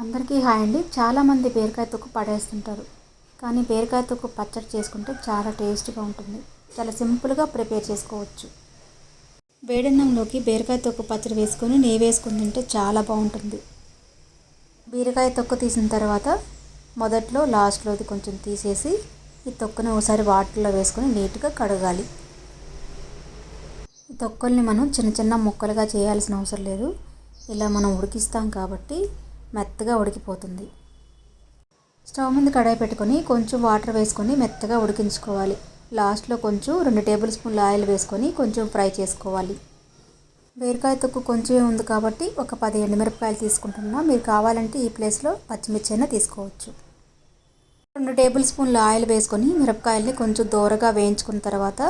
అందరికీ హాయ్ అండి. చాలామంది బీరకాయ తొక్కు పడేస్తుంటారు. కానీ బీరకాయ తొక్కు పచ్చడి చేసుకుంటే చాలా టేస్ట్గా ఉంటుంది. చాలా సింపుల్గా ప్రిపేర్ చేసుకోవచ్చు. వేడన్నంలోకి బీరకాయ తొక్కు పచ్చడి వేసుకొని నెయ్యి వేసుకొని తింటే చాలా బాగుంటుంది. బీరకాయ తొక్కు తీసిన తర్వాత మొదట్లో లాస్ట్లోది కొంచెం తీసేసి ఈ తొక్కుని ఒకసారి వాటర్లో వేసుకొని నీట్గా కడగాలి. ఈ తొక్కుల్ని మనం చిన్న చిన్న ముక్కలుగా చేయాల్సిన అవసరం లేదు. ఇలా మనం ఉడికిస్తాం కాబట్టి మెత్తగా ఉడికిపోతుంది. స్టవ్ మీద కడాయి పెట్టుకొని కొంచెం వాటర్ వేసుకొని మెత్తగా ఉడికించుకోవాలి. లాస్ట్లో కొంచెం 2 టేబుల్ స్పూన్ల ఆయిల్ వేసుకొని కొంచెం ఫ్రై చేసుకోవాలి. బీరకాయ తొక్కు కొంచెమే ఉంది కాబట్టి ఒక 10 ఎండుమిరపకాయలు తీసుకుంటున్నా. మీరు కావాలంటే ఈ ప్లేస్లో పచ్చిమిర్చి అయినా తీసుకోవచ్చు. 2 టేబుల్ స్పూన్ల ఆయిల్ వేసుకొని మిరపకాయల్ని కొంచెం దూరగా వేయించుకున్న తర్వాత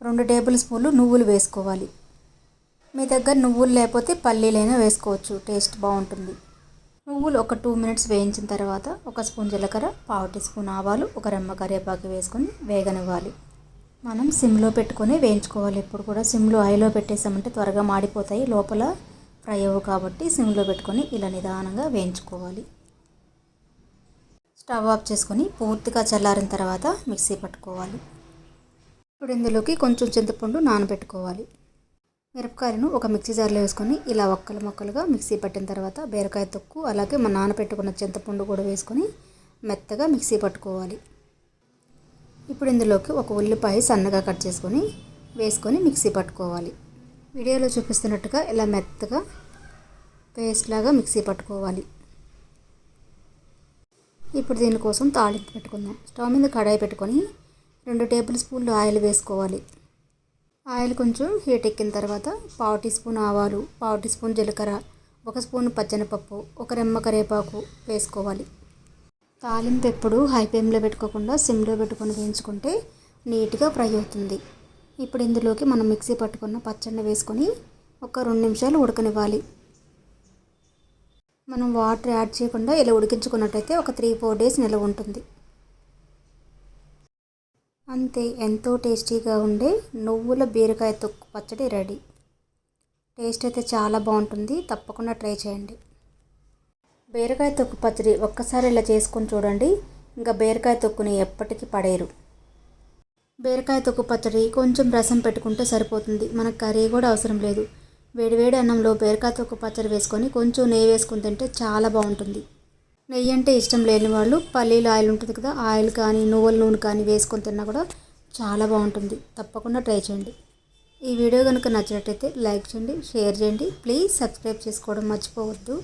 2 టేబుల్ స్పూన్లు నువ్వులు వేసుకోవాలి. మీ దగ్గర నువ్వులు లేకపోతే పల్లీలైనా వేసుకోవచ్చు, టేస్ట్ బాగుంటుంది. నువ్వులు ఒక 2 మినిట్స్ వేయించిన తర్వాత 1 స్పూన్ జీలకర్ర, 1/2 టీ స్పూన్ ఆవాలు, 1 రెమ్మ కరివేపాకు వేసుకొని వేగనివ్వాలి. మనం సిమ్లో పెట్టుకొని వేయించుకోవాలి. ఎప్పుడు కూడా సిమ్లో హైలో పెట్టేసామంటే త్వరగా మాడిపోతాయి, లోపల ఫ్రై అవ్వవు. కాబట్టి సిమ్లో పెట్టుకొని ఇలా నిదానంగా వేయించుకోవాలి. స్టవ్ ఆఫ్ చేసుకొని పూర్తిగా చల్లారిన తర్వాత మిక్సీ పట్టుకోవాలి. ఇప్పుడు ఇందులోకి కొంచెం చింతపండు నానబెట్టుకోవాలి. మిరపకాయలను ఒక మిక్సీ జార్లో వేసుకొని ఇలా ఒక్కలు మొక్కలుగా మిక్సీ పట్టిన తర్వాత బీరకాయ తొక్కు అలాగే మన నానబెట్టుకున్న చింతపండు కూడా వేసుకొని మెత్తగా మిక్సీ పట్టుకోవాలి. ఇప్పుడు ఇందులోకి ఒక ఉల్లిపాయ సన్నగా కట్ చేసుకొని వేసుకొని మిక్సీ పట్టుకోవాలి. వీడియోలో చూపిస్తున్నట్టుగా ఇలా మెత్తగా పేస్ట్ లాగా మిక్సీ పట్టుకోవాలి. ఇప్పుడు దీనికోసం తాళింపు పెట్టుకుందాం. స్టవ్ మీద కడాయి పెట్టుకొని 2 టేబుల్ స్పూన్లు ఆయిల్ వేసుకోవాలి. ఆయిల్ కొంచెం హీట్ ఎక్కిన తర్వాత 1/2 టీ స్పూన్ ఆవాలు, 1/2 టీ స్పూన్ జీలకర్ర, 1 స్పూన్ పచ్చెనపప్పు, 1 రెమ్మ కరివేపాకు వేసుకోవాలి. తాలింపు ఎప్పుడు హై ఫ్లేమ్లో పెట్టుకోకుండా సిమ్లో పెట్టుకొని వేయించుకుంటే నీట్గా ఫ్రై అవుతుంది. ఇప్పుడు ఇందులోకి మనం మిక్సీ పట్టుకున్న పచ్చడిని వేసుకొని ఒక 2 నిమిషాలు ఉడకనివ్వాలి. మనం వాటర్ యాడ్ చేయకుండా ఇలా ఉడికించుకున్నట్టయితే ఒక 3-4 డేస్ నిల్వ ఉంటుంది. అంతే, ఎంతో టేస్టీగా ఉండే నువ్వుల బీరకాయ తొక్కు పచ్చడి రెడీ. టేస్ట్ అయితే చాలా బాగుంటుంది, తప్పకుండా ట్రై చేయండి. బీరకాయ తొక్కు పచ్చడి ఒక్కసారి ఇలా చేసుకొని చూడండి, ఇంకా బీరకాయ తొక్కుని ఎప్పటికీ పడేయరు. బీరకాయ తొక్కు పచ్చడి కొంచెం రసం పెట్టుకుంటే సరిపోతుంది, మనకు కర్రీ కూడా అవసరం లేదు. వేడివేడి అన్నంలో బీరకాయ తొక్కు పచ్చడి వేసుకొని కొంచెం నెయ్యి వేసుకొని తింటే చాలా బాగుంటుంది. నెయ్యి అంటే ఇష్టం లేని వాళ్ళు పల్లీల ఆయిల్ ఉంటుంది కదా, ఆయిల్ కానీ నువ్వుల నూనె కానీ వేసుకొని తిన్నా కూడా చాలా బాగుంటుంది. తప్పకుండా ట్రై చేయండి. ఈ వీడియో కనుక నచ్చినట్టయితే లైక్ చేయండి, షేర్ చేయండి. ప్లీజ్ సబ్స్క్రైబ్ చేసుకోవడం మర్చిపోవద్దు.